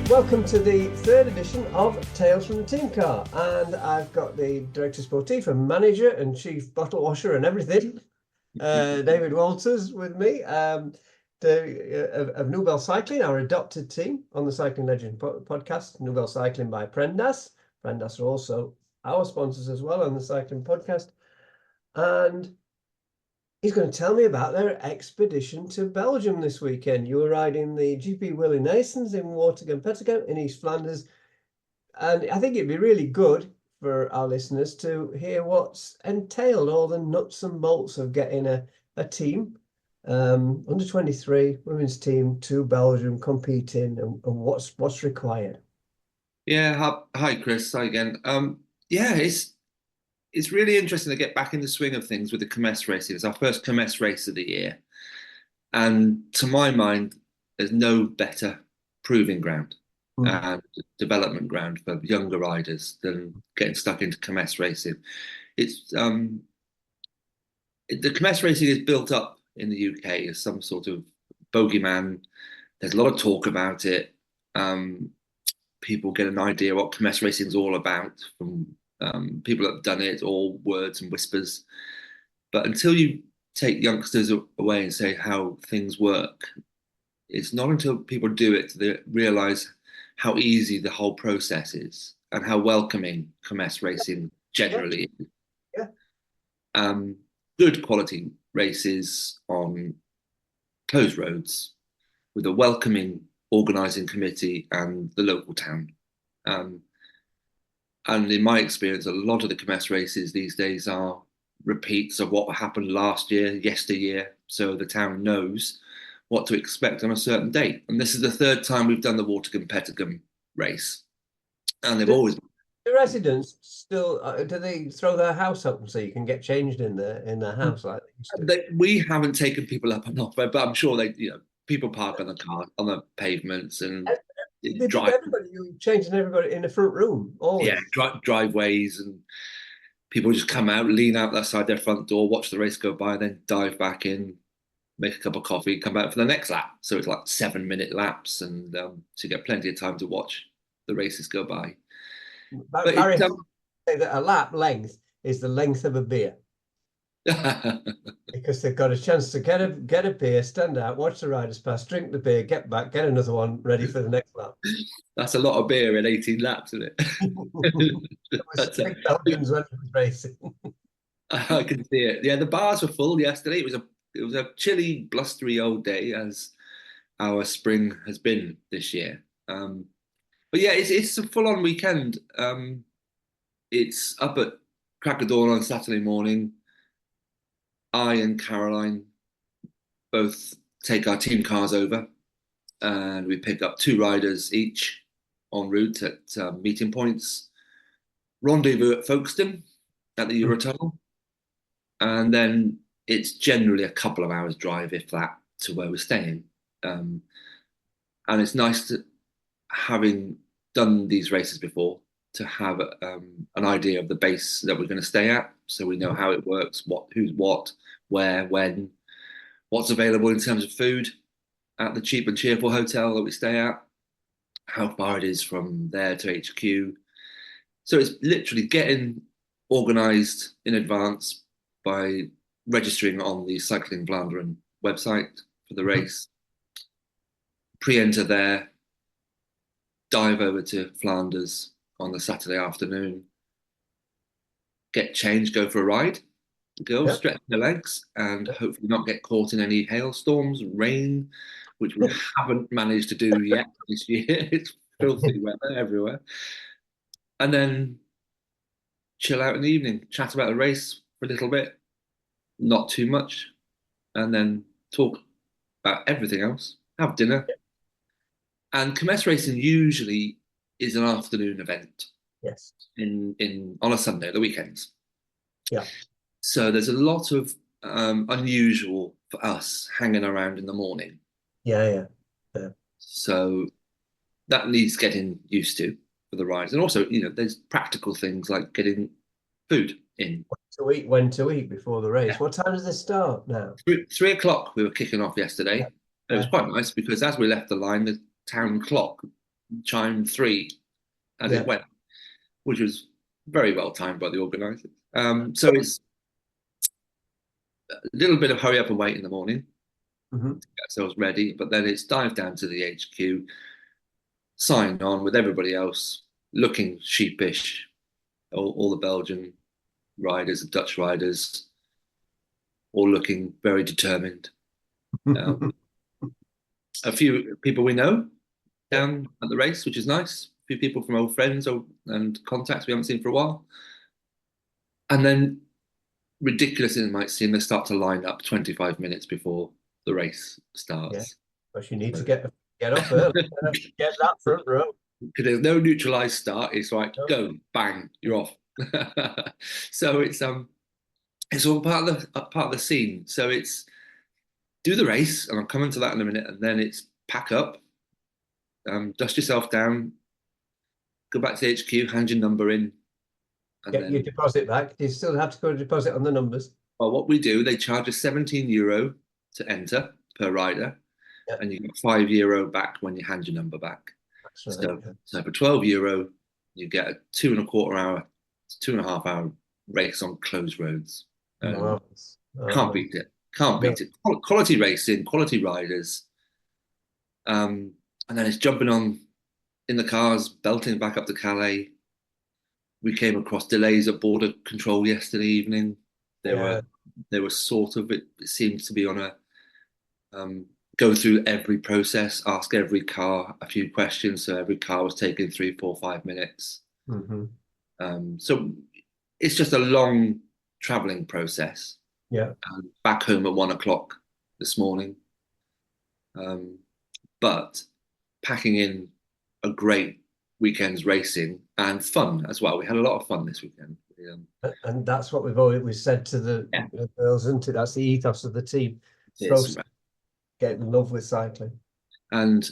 Welcome to the third edition of Tales from the Team Car, and I've got the Director Sportif and Manager and Chief Bottle Washer and everything, David Walters with me, of Nouvelle Cycling, our adopted team on the Cycling Legend podcast, Nouvelle Cycling by Prendas. Prendas are also our sponsors as well on the Cycling podcast, and he's going to tell me about their expedition to Belgium this weekend. You were riding the GP Willy Naessens in Watergem-Petergem in East Flanders. And I think it'd be really good for our listeners to hear what's entailed, all the nuts and bolts of getting a team, under 23 women's team to Belgium competing, and what's required. Yeah, hi Chris. Hi again. Yeah, it's really interesting to get back in the swing of things with the kermesse racing. It's our first kermesse race of the year. And to my mind, there's no better proving ground and development ground for younger riders than getting stuck into kermesse racing. It's the kermesse racing is built up in the UK as some sort of bogeyman. There's a lot of talk about it. People get an idea what kermesse racing is all about from people that have done it, all words and whispers. But until you take youngsters away and say how things work, it's not until people do it they realise how easy the whole process is and how welcoming kermesse racing generally is. Yeah. Good quality races on closed roads with a welcoming organising committee and the local town. And in my experience, a lot of the kermesse races these days are repeats of what happened last year, yesteryear. So the town knows what to expect on a certain date. And this is the third time we've done the Watergem-Petergem race. And they've always... The residents still, do they throw their house open so you can get changed in their house like they used to? We haven't taken people up and off, but I'm sure people park on the pavements and drive. You're changing everybody in the front room. Always. Yeah, driveways, and people just come out, lean out outside their front door, watch the race go by, then dive back in, make a cup of coffee, come back for the next lap. So it's like 7-minute laps, and so you get plenty of time to watch the races go by. But Barry say that a lap length is the length of a beer. Because they've got a chance to get a beer, stand out, watch the riders pass, drink the beer, get back, get another one ready for the next lap. That's a lot of beer in 18 laps, isn't it? It was Belgians when it was racing. I can see it. Yeah, the bars were full yesterday. It was a chilly, blustery old day, as our spring has been this year. But yeah, it's a full-on weekend. It's up at crack of dawn on Saturday morning. I and Caroline both take our team cars over, and we pick up 2 riders each en route at meeting points. Rendezvous at Folkestone at the Eurotunnel, and then it's generally a couple of hours drive, if that, to where we're staying. And it's nice to, having done these races before, to have an idea of the base that we're going to stay at, so we know how it works, who's what, where, when, what's available in terms of food at the cheap and cheerful hotel that we stay at, how far it is from there to HQ. So it's literally getting organised in advance by registering on the Cycling Vlaanderen website for the race, pre-enter there, dive over to Flanders on the Saturday afternoon, get changed, go for a ride, stretch the legs, and hopefully not get caught in any hailstorms, rain, which we haven't managed to do yet this year. It's filthy weather everywhere. And then chill out in the evening, chat about the race for a little bit, not too much, and then talk about everything else, have dinner. And kermesse racing usually is an afternoon event. Yes. On a Sunday, the weekends. Yeah. So there's a lot of unusual for us hanging around in the morning. Yeah. So that needs getting used to for the riders. And also, there's practical things like getting food in. When to eat before the race. Yeah. What time does it start now? 3 o'clock we were kicking off yesterday. Yeah. It was quite nice because as we left the line, the town clock chime 3 as Yeah. it went, which was very well timed by the organisers. So it's a little bit of hurry up and wait in the morning, Mhm. get ourselves ready, but then it's dive down to the HQ, sign on with everybody else, looking sheepish, all the Belgian riders, the Dutch riders, all looking very determined. A few people we know Yeah. down at the race, which is nice. A few people from old friends and contacts we haven't seen for a while. And then, ridiculous as it might seem, they start to line up 25 minutes before the race Yeah. starts. But you need to So, get off early. Get that front row. because there's no neutralized start. It's like No. go, bang, you're off. So it's all part of the scene. So it's do the race, and I'll come into that in a minute, and then it's pack up, dust yourself down, go back to the HQ, hand your number in, and Get your then deposit back. You still have to go to deposit on the numbers. well, what we do, they charge us €17 to enter per rider, Yeah. and you get €5 back when you hand your number back. That's right. So for €12, you get a 2.25 hour, 2.5 hour race on closed roads. Marvelous. Can't beat it. Can't beat it. Quality racing, quality riders. And then it's jumping on in the cars, belting back up to Calais. We came across delays at border control yesterday evening. They were sort of, it seems to be on a go through every process, ask every car a few questions. So every car was taking 3, 4, 5 minutes. So it's just a long traveling process. Yeah. Back home at 1 o'clock this morning. But packing in a great weekend's racing and fun as well. We had a lot of fun this weekend. And that's what we've always said to the girls, isn't it? That's the ethos of the team. Get in love with cycling. And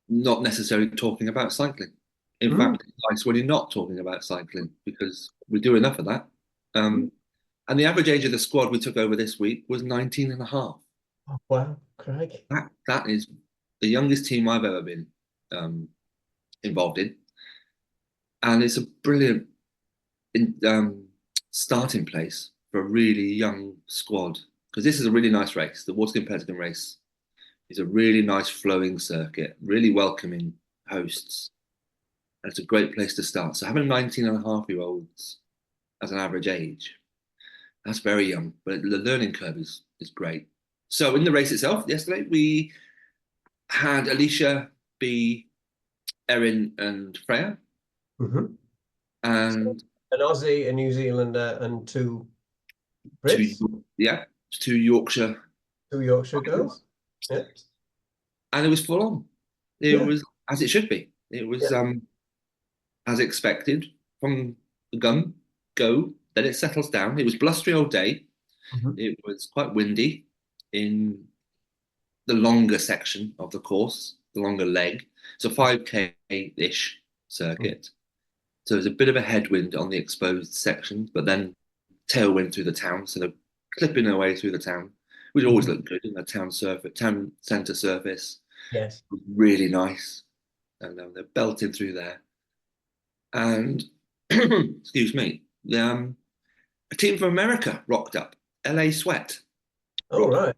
not necessarily talking about cycling. In fact, it's nice when you're not talking about cycling because we do enough of that. And the average age of the squad we took over this week was 19 and a half. Oh, wow, Craig. That is the youngest team I've ever been involved in. And it's a brilliant starting place for a really young squad because this is a really nice race. The Waterton Pelican race is a really nice flowing circuit, really welcoming hosts. And it's a great place to start. So having 19 and a half year olds as an average age, that's very young, but the learning curve is great. So in the race itself, yesterday, we had Alicia, B, Erin, and Freya. And an Aussie, a New Zealander, and two Brits. Two Yorkshire. Two Yorkshire girls. Yeah. And it was full on. It was as it should be. It was as expected from the gun go. Then it settles down. It was blustery all day. It was quite windy in the longer section of the course, the longer leg. It's a 5K-ish circuit. So there's a bit of a headwind on the exposed section, but then tailwind through the town. So they're clipping their way through the town, which always looked good in the town centre surface. Yes. Really nice. And they're belting through there. And, excuse me, a team from America rocked up, LA Sweat. Oh, right.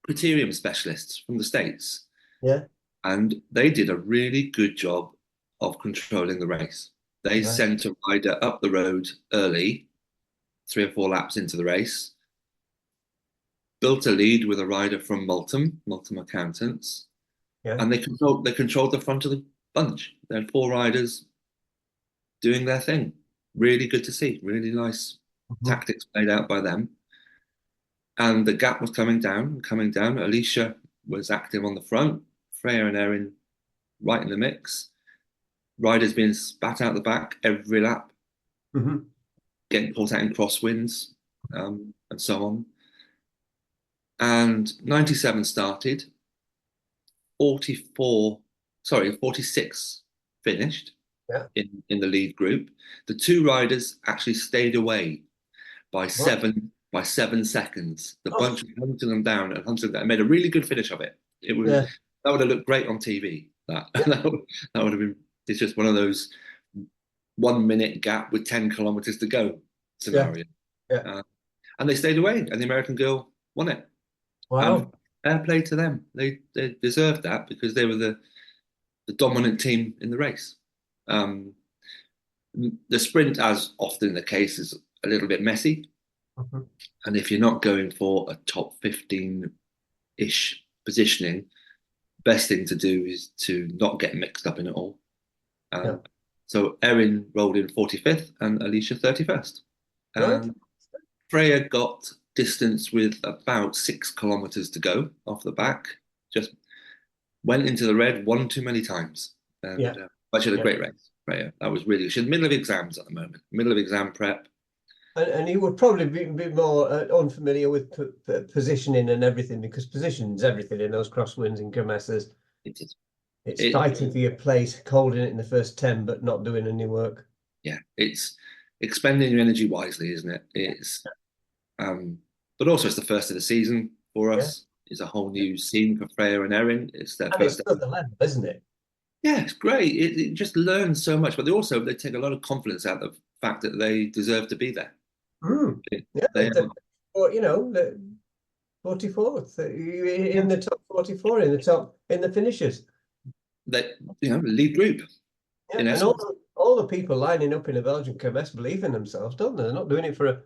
Criterium specialists from the States. Yeah. And they did a really good job of controlling the race. They sent a rider up the road early, 3 or 4 laps into the race, built a lead with a rider from Multum Accountants, and they controlled the front of the bunch. There had 4 riders doing their thing. Really good to see. Really nice tactics played out by them. And the gap was coming down. Alicia was active on the front. Freya and Erin right in the mix. Riders being spat out the back every lap. Getting caught out in crosswinds and so on. And 97 started. 46 finished in the lead group. The 2 riders actually stayed away by 7 seconds. The bunch hunted them down and made a really good finish of it. It was that would have looked great on TV. That Yeah. that would have been. It's just one of those 1 minute gap with 10 kilometers to go Yeah. scenario. Yeah. And they stayed away, and the American girl won it. And Wow. fair play to them. They deserved that because they were the dominant team in the race. Um, the sprint, as often the case, is a little bit messy. Mhm. And if you're not going for a top 15-ish positioning, best thing to do is to not get mixed up in it all. Yeah. So Erin rolled in 45th and Alicia 31st. Right. And Freya got distance with about 6 kilometers to go off the back. Just went into the red one too many times. And Yeah. but she had a Yeah. great race, Freya. That was really, she's middle of exams at the moment, middle of exam prep. And you would probably be a bit more unfamiliar with positioning and everything, because positioning is everything in those crosswinds and kermesses. It is. It's fighting for your place, holding it in the first 10, but not doing any work. Yeah, it's expending your energy wisely, isn't it? But also it's the first of the season for Yeah. us. It's a whole new scene for Freya and Erin. It's their And it's first. another level, isn't it? Yeah, it's great. It just learns so much, but they take a lot of confidence out of the fact that they deserve to be there. Mm. Yeah. They, Well, the 44th in the top 44 in the finishers. lead group Yeah. in And essence. all the people lining up in a Belgian kermesse believe in themselves, don't they? They're not doing it for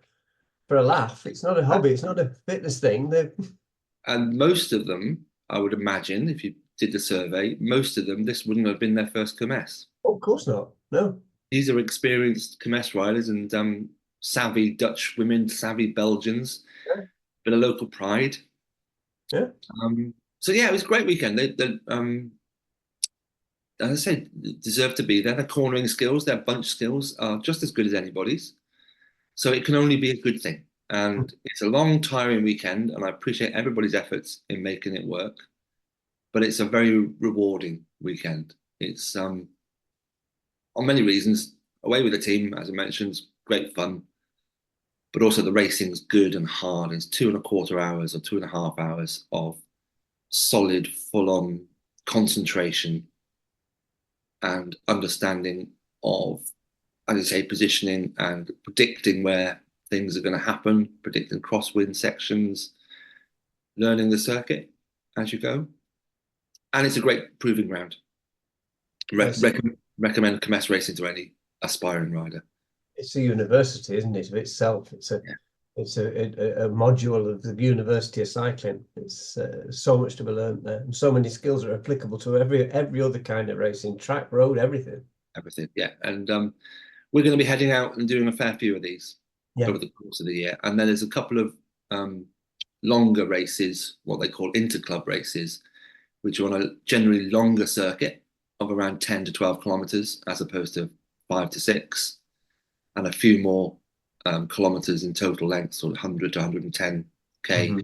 a laugh. It's not a hobby. It's not a fitness thing. And most of them, I would imagine, if you did the survey, most of them, this wouldn't have been their first kermesse. Oh, of course not. No. These are experienced kermesse riders and savvy Dutch women, savvy Belgians, Yeah. but a local pride. Yeah. So yeah, it was a great weekend. As I said, deserve to be there. Their cornering skills, their bunch skills are just as good as anybody's. So it can only be a good thing. And it's a long, tiring weekend, and I appreciate everybody's efforts in making it work. But it's a very rewarding weekend. It's on many reasons, away with the team, as I mentioned, great fun. But also the racing's good and hard. It's 2.25 hours or 2.5 hours of solid, full-on concentration and understanding of, as I say, positioning and predicting where things are going to happen, predicting crosswind sections, learning the circuit as you go. And it's a great proving ground. Recommend kermesse racing to any aspiring rider. It's a university, isn't it, of itself? It's a module of the University of Cycling. It's so much to be learned there, and so many skills are applicable to every other kind of racing, track, road, everything. Everything, yeah. And we're going to be heading out and doing a fair few of these over the course of the year. And then there's a couple of longer races, what they call inter-club races, which are on a generally longer circuit of around 10 to 12 kilometers, as opposed to 5 to 6, and a few more kilometers in total length, sort of 100 to 110k. Mm-hmm.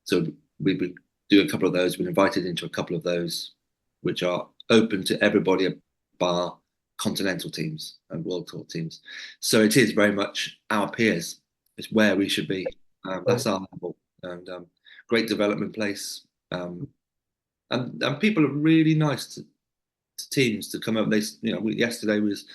So we would do a couple of those. We're invited into a couple of those, which are open to everybody, bar continental teams and world tour teams. So it is very much our peers. It's where we should be. That's our level, and great development place. And people are really nice to teams to come up. Yesterday was,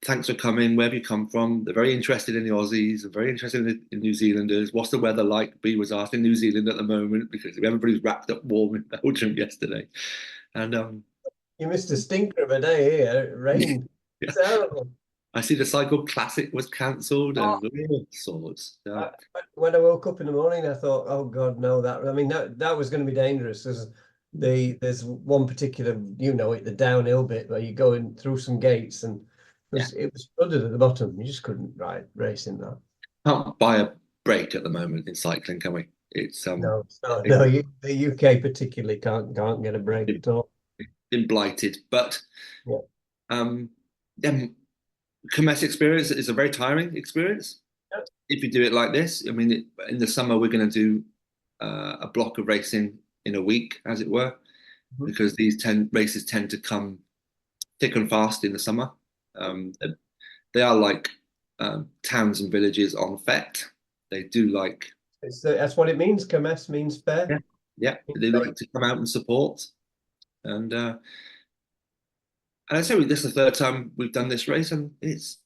thanks for coming. Where have you come from? They're very interested in the Aussies. They're very interested in New Zealanders. What's the weather like? B was asked in New Zealand at the moment, because everybody's wrapped up warm in Belgium yesterday. And you missed a stinker of a day here. It rained. Yeah. Terrible. I see the Cycle Classic was cancelled and all sorts. When I woke up in the morning, I thought, "Oh God, no!" That was going to be dangerous. There's one particular, the downhill bit where you're going through some gates, and it was flooded at the bottom. You just couldn't race in that. Can't buy a break at the moment in cycling, can we? It's no. The UK particularly can't get a break at all. Been blighted, but kermesse experience is a very tiring experience. Yeah. If you do it like this, I mean, in the summer we're going to do a block of racing in a week, as it were, because these races tend to come thick and fast in the summer. They are like towns and villages on fête. They do like. That's what it means. Kermesse means fair. Yeah. They like to come out and support, and And I say this is the third time we've done this race, and it's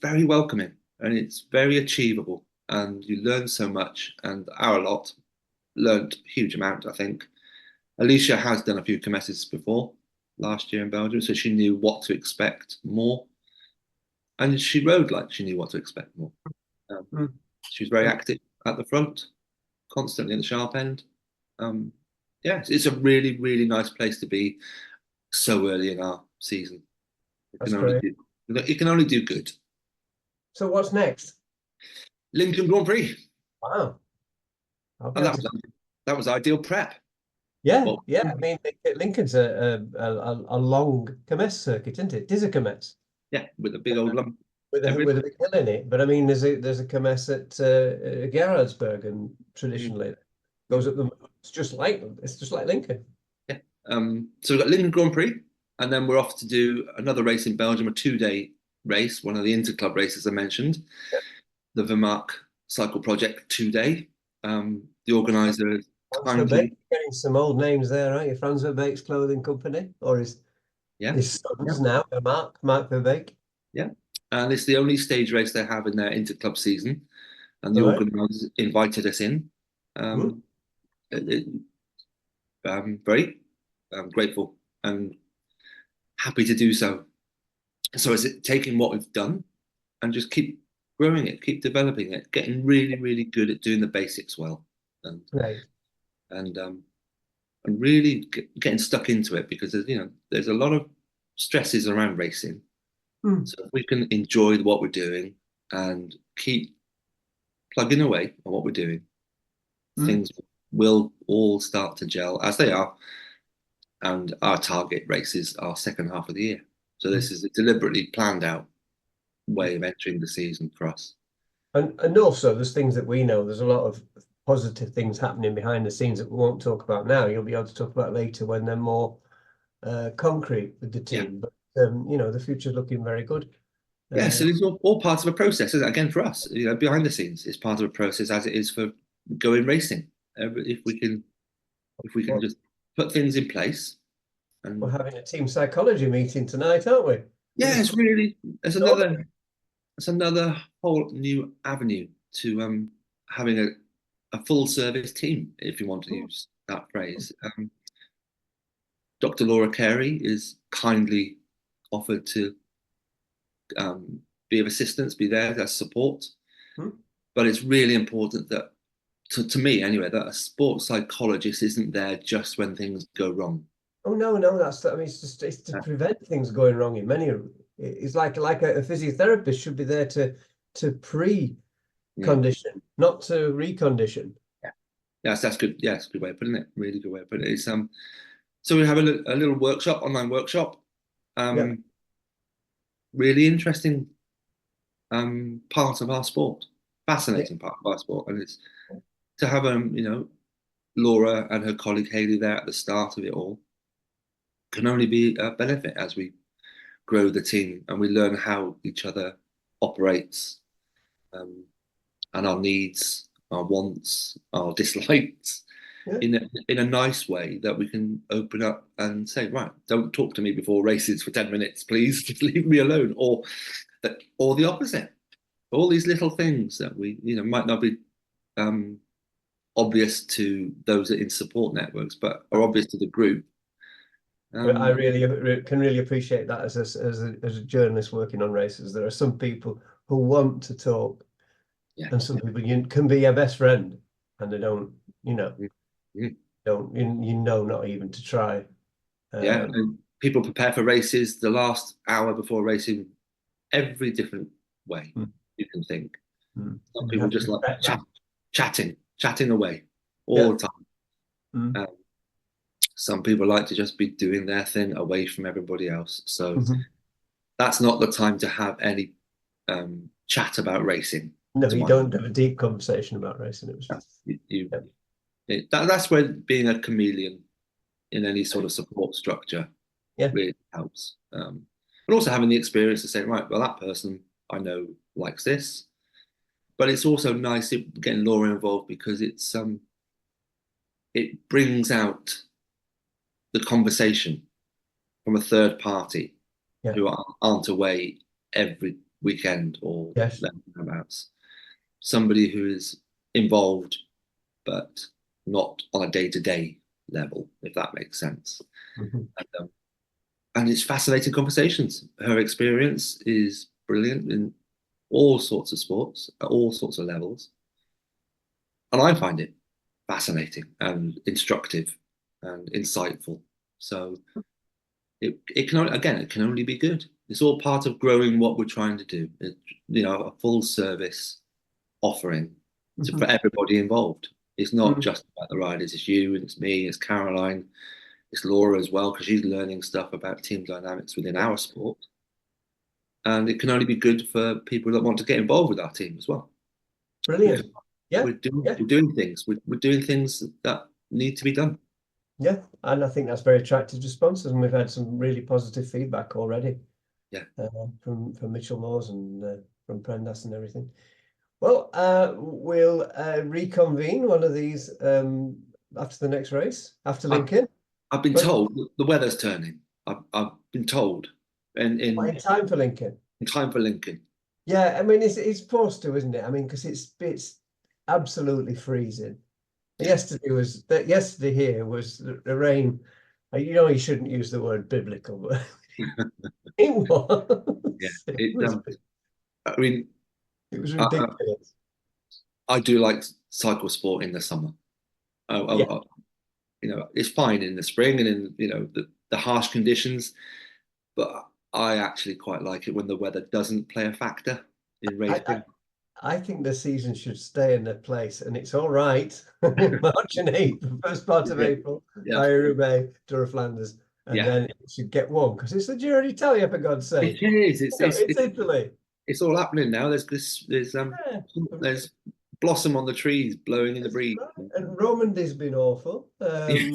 very welcoming and it's very achievable, and you learn so much. And our lot learned a huge amount, I think. Alicia has done a few kermesses before last year in Belgium, so she knew what to expect more, and she rode like she knew what to expect more. Um, Mm. she was very active at the front, constantly at the sharp end. Yeah, it's a really, really nice place to be so early in our season. It That's can only great. do, it can only do good. So what's next? Lincoln Grand Prix, Wow. I'll be and able to. that was ideal prep. Yeah, Well, yeah. I mean, Lincoln's a long kermesse circuit, isn't it? It is a kermesse yeah, with a big old lump. with a big hill in it. But I mean, there's a kermesse at Gerardsberg, and Mm, traditionally it goes mm, up the. It's just like Lincoln. yeah. So we've got Lincoln Grand Prix, and then we're off to do another race in Belgium, a 2-day race, one of the interclub races I mentioned, Yeah. the Vermaak Cycle Project 2-day. The organizer Frans Verbeek, kindly, getting some old names there, aren't you? Frans Verbeek's clothing company, or yeah, his sons now, Mark Verbeek. yeah. And it's the only stage race they have in their interclub season, and the Right. organisers invited us in. Mm. Um, it, very grateful and happy to do so. So is it taking what we've done and just keep growing it, keep developing it, getting really, really good at doing the basics well, and Right. and really getting stuck into it, because there's a lot of stresses around racing. Mm. So if we can enjoy what we're doing and keep plugging away on what we're doing, Mm. things will all start to gel as they are. And our target races are second half of the year. So Mm. this is a deliberately planned out way of entering the season for us. And also, there's things that we know. There's a lot of positive things happening behind the scenes that we won't talk about now. You'll be able to talk about later when they're more concrete with the Yeah. team. But the future's looking very good. Yeah, Uh, so it's all part of a process, isn't it? Again, for us, behind the scenes, it's part of a process as it is for going racing. If we can just put things in place, we're and having a team psychology meeting tonight, aren't we? To yeah, it's discuss. really it's another whole new avenue to having a full service team, if you want to use that phrase. Dr. Laura Carey is kindly offered to um, be of assistance, be there as support. Hmm? But it's really important that, to me anyway, that a sports psychologist isn't there just when things go wrong. Oh no, I mean, it's to Uh, prevent things going wrong in many. It's like a physiotherapist should be there to mm, pre-condition, not to recondition. yeah, yes, that's good. Yes, good way of putting it. Really good way of putting it. So we have a little workshop, online workshop. Yeah, Um, really interesting part of our sport, yeah, fascinating part of our sport, and it's to have Laura and her colleague Haley there at the start of it all can only be a benefit as we grow the team and we learn how each other operates, um, and our needs, our wants, our dislikes yeah. in a nice way, that we can open up and say, right, don't talk to me before races for 10 minutes, please. Just leave me alone. Or the opposite. All these little things that we might not be um, obvious to those in support networks, but are obvious to the group. I Um, can really appreciate that as a journalist working on races. There are some people who want to talk, yeah, and some people you can be your best friend, and they don't, mm, mm, not even to try. yeah. Um, And people prepare for races the last hour before racing, every different way mm, you can think. Some and you people have to just like respect that. chatting away all Yeah. the time. Mm. Um, some people like to just be doing their thing away from everybody else. So Mhm. that's not the time to have any chat about racing. No, To you my don't have a deep conversation about racing. It was, you, yeah, that's where being a chameleon in any sort of support structure yeah, really helps. But also having the experience to say, right, well, that person I know likes this. But it's also nice getting Laura involved, because it brings out the conversation from a third party Yeah. who aren't away every weekend or Yes. thereabouts. Somebody who is involved, but not on a day-to-day level, if that makes sense. Mhm. And it's fascinating conversations. Her experience is brilliant in all sorts of sports, at all sorts of levels. And I find it fascinating and instructive and insightful. So it can again, it can only be good. It's all part of growing what we're trying to do. A full service offering for Mhm. everybody involved. It's not Mhm. just about the riders. It's you and it's me. It's Caroline. It's Laura as well because she's learning stuff about team dynamics within our sport. And it can only be good for people that want to get involved with our team as well. Because Brilliant. Yeah. Yeah. we're doing things. We're doing things that need to be done. Yeah. And I think that's very attractive to sponsors, and we've had some really positive feedback already. Yeah. From Mitchell Moores and from Prendas and everything. Well, we'll reconvene one of these after the next race, after Lincoln. I've been But told the weather's turning. I've been told, in time for Lincoln. in time for Lincoln. Yeah, I mean it's supposed to, isn't it? I mean, because it's absolutely freezing. Yeah. Yesterday here was the rain. You know, you shouldn't use the word biblical, but it Yeah. was. I mean, It was I, ridiculous. I do like cycle sport in the summer. Yeah, It's fine in the spring and in the harsh conditions, but I actually quite like it when the weather doesn't play a factor in I, I racing. I think the season should stay in their place, and it's all right. March and April, first part of Yeah, April, yeah, Paris-Roubaix, Tour of Flanders, and yeah. then it should get warm because it's the Giro d'Italia, for God's It sake. is. It's Italy. It's all happening now. Yeah. There's blossom on the trees blowing in the That's breeze. right. And Romandy's been awful. Yeah,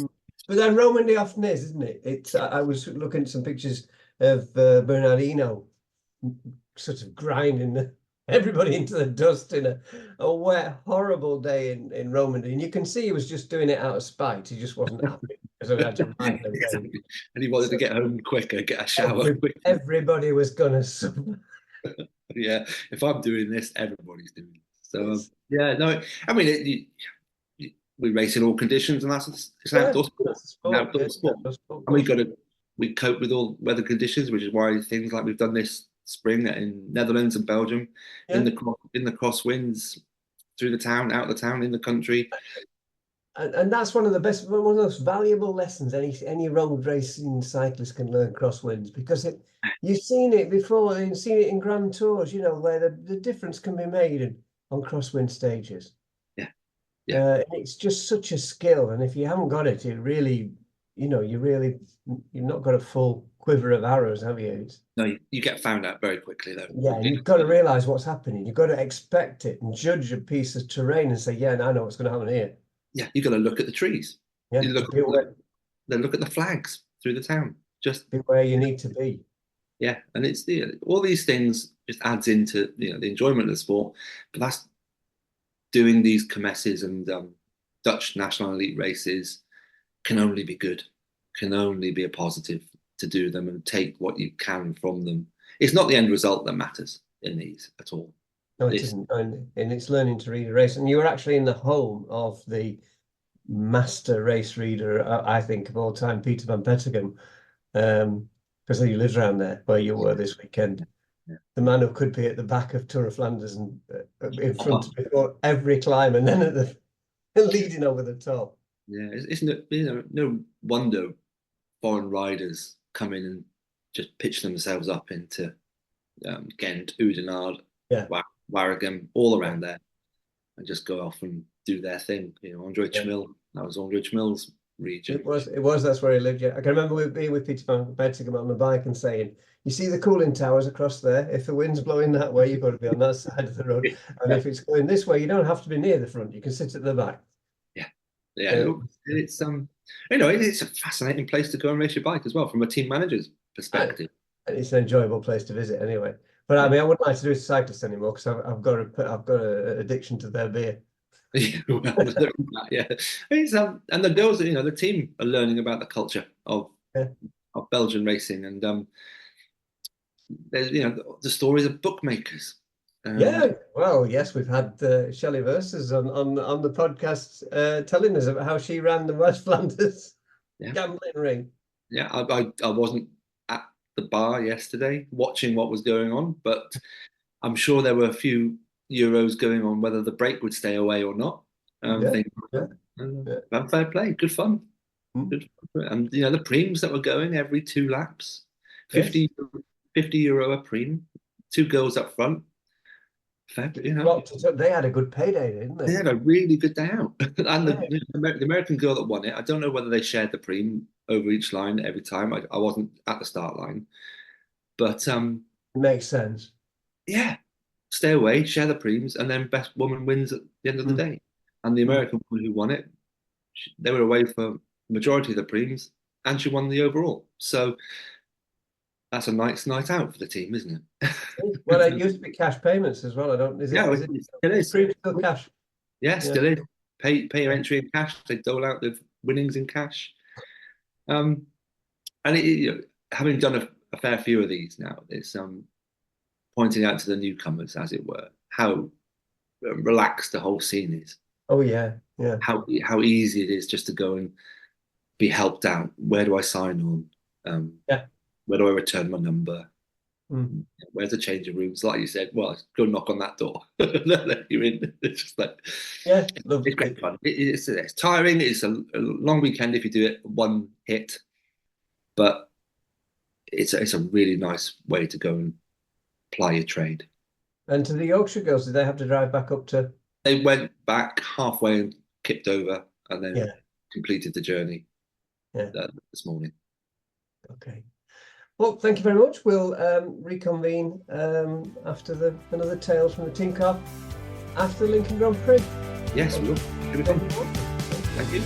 But then Romandy often is, isn't it? I was looking at some pictures of Bernardino sort of grinding everybody into the dust in a wet, horrible day in Romandy. And you can see he was just doing it out of spite. He just wasn't happy because he had to ride in the rain. exactly. And he wanted to So get home quicker, get a shower quicker. everybody was gonna suffer. Yeah, if I'm doing this, everybody's doing it. So It's, yeah, no, I mean we race in all conditions, and it's an yeah, outdoor sport. that's a An sport. Yeah, outdoor sport, that's sport, of and course. we cope with all weather conditions, which is why things like we've done this spring in Netherlands and Belgium, Yeah. in the crosswinds through the town, out of the town, in the country. And that's one of the best, one of the most valuable lessons any road racing cyclist can learn, crosswinds, because you've seen it before, you've seen it in Grand Tours, where the difference can be made on crosswind stages. Yeah, yeah. It's just such a skill, and if you haven't got it, it really, you've not got a full quiver of arrows, have you? No, you get found out very quickly though. Yeah, and you've got to realize what's happening. You've got to expect it and judge a piece of terrain and say, yeah, I know what's going to happen here. Yeah, you got to look at the trees. Yeah, You look look at the flags through the town. Just be where you need to be. yeah, and it's all these things just adds into the enjoyment of the sport. But that's doing these kermesses and Dutch national elite races can only be good, can only be a positive to do them and take what you can from them. It's not the end result that matters in these at all. No, it It's isn't. And it's learning to read a race. And you were actually in the home of the master race reader, I think, of all time, Peter van Petegem, because he lives around there where you were this weekend. yeah. The man who could be at the back of Tour of Flanders and in front before every climb, and then at the leading over the top. Yeah, it's no wonder foreign riders come in and just pitch themselves up into Ghent, Oudenaarde, Yeah, Waregem, all around there, and just go off and do their thing. Andre yeah. Chmil, that was Andre Chmil's region. It was. That's where he lived. Yeah, I can remember being with Peter van Petegem on the bike and saying, "You see the cooling towers across there? If the wind's blowing that way, you've got to be on that side of the road, and if it's going this way, you don't have to be near the front. You can sit at the back." Yeah, yeah. It's a fascinating place to go and race your bike as well from a team manager's perspective. And it's an enjoyable place to visit anyway. But I mean, I wouldn't like to do it as a cyclist anymore because I've got an addiction to their beer. Yeah, it's, and the girls, the team are learning about the culture of Yeah. of Belgian racing, and there's the stories of bookmakers. Yeah, well, yes, we've had Shelley Versus on the podcast telling us about how she ran the West Flanders gambling ring. Yeah, I wasn't at the bar yesterday watching what was going on, but I'm sure there were a few euros going on whether the break would stay away or not. Fair play, good fun. Good fun. And the preems that were going every 2 laps, 50 euro a preem, 2 girls up front. Fair, they had a good payday, didn't they? They had a really good day out. And the American girl that won it, I don't know whether they shared the preem over each line every time. I wasn't at the start line, but makes sense. Yeah, stay away, share the preems, and then best woman wins at the end of the day. And the American woman who won it, they were away for the majority of the preems, and she won the overall. So that's a nice night out for the team, isn't it? Well, it used to be cash payments as well. Is it still cash? Yeah, still is. Pay your entry in cash. They dole out the winnings in cash. And having done a fair few of these now, it's pointing out to the newcomers, as it were, how relaxed the whole scene is. Oh yeah. How easy it is just to go and be helped out. Where do I sign on? Where do I return my number? Where's the change of rooms? Like you said, well, go knock on that door. Let you in. It's just like, it's great fun. It's tiring. It's a long weekend if you do it one hit, but it's a really nice way to go and ply your trade. And to the Yorkshire girls, did they have to drive back up to? They went back halfway and kipped over, and then completed the journey this morning. Okay. Well, thank you very much. We'll reconvene after another Tales from the Team Car after the Lincoln Grand Prix. Yes, we will. Thank you.